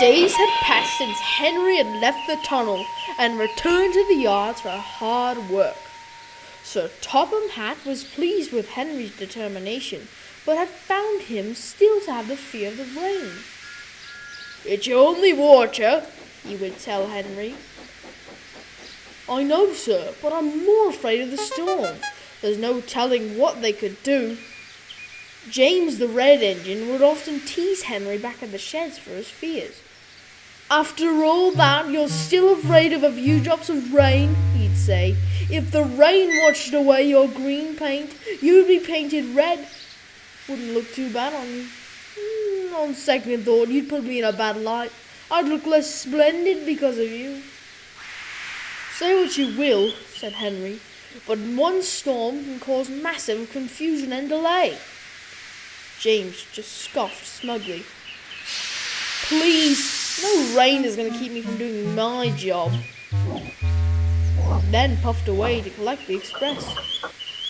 Days had passed since Henry had left the tunnel and returned to the yards for hard work. Sir Topham Hatt was pleased with Henry's determination, but had found him still to have the fear of the rain. "It's only water," he would tell Henry. "I know, sir, but I'm more afraid of the storm. There's no telling what they could do." James the Red Engine would often tease Henry back at the sheds for his fears. "After all that, you're still afraid of a few drops of rain," he'd say. "If the rain washed away your green paint, you'd be painted red. Wouldn't look too bad on you. On second thought, you'd put me in a bad light. I'd look less splendid because of you." "Say what you will," said Henry, "but one storm can cause massive confusion and delay." James just scoffed smugly. "Please, no rain is going to keep me from doing my job." Then puffed away to collect the express.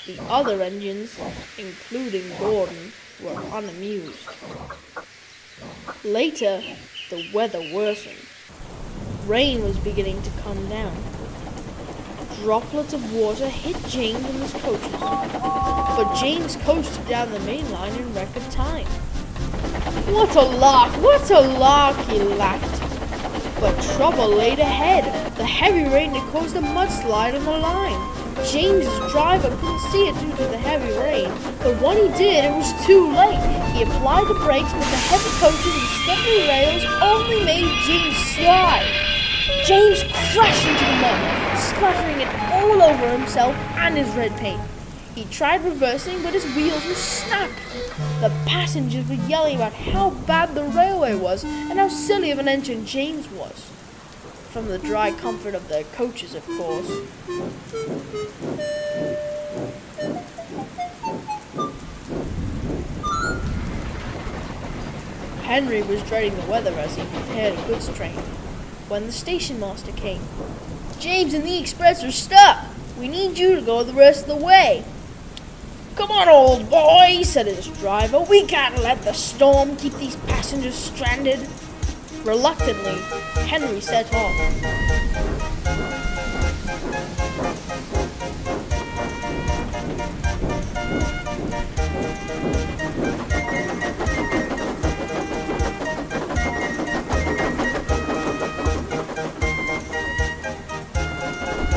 The other engines, including Gordon, were unamused. Later, the weather worsened. Rain was beginning to come down. Droplets of water hit James and his coaches, but James coasted down the main line in record time. "What a lark! What a lark!" he laughed. But trouble laid ahead. The heavy rain had caused a mudslide on the line. James's driver couldn't see it due to the heavy rain, but when he did, it was too late. He applied the brakes, but the heavy coaches and slippery rails only made James slide. James crashed into the mud, splattering it all over himself and his red paint. He tried reversing, but his wheels were snapped. The passengers were yelling about how bad the railway was and how silly of an engine James was. From the dry comfort of their coaches, of course. Henry was dreading the weather as he prepared a goods train, when the station master came. "James and the express are stuck. We need you to go the rest of the way." "Come on, old boy," said his driver. "We can't let the storm keep these passengers stranded." Reluctantly, Henry set off.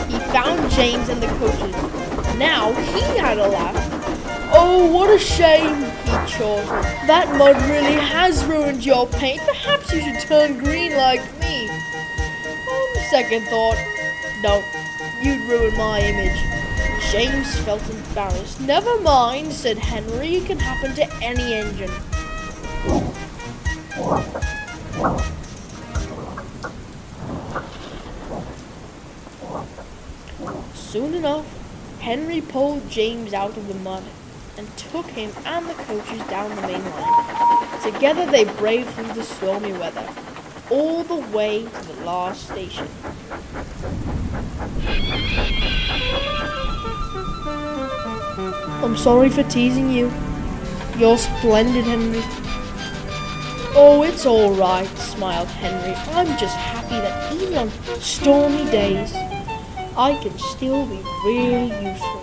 He found James and the coaches. Now he had a laugh. "Oh, what a shame," he chortled. "That mud really has ruined your paint. Perhaps you should turn green like me." "On second thought, no, you'd ruin my image." James felt embarrassed. "Never mind," said Henry. "It can happen to any engine." Soon enough, Henry pulled James out of the mud and took him and the coaches down the main line. Together they braved through the stormy weather, all the way to the last station. "I'm sorry for teasing you. You're splendid, Henry." "Oh, it's all right," smiled Henry. "I'm just happy that even on stormy days, I can still be really useful."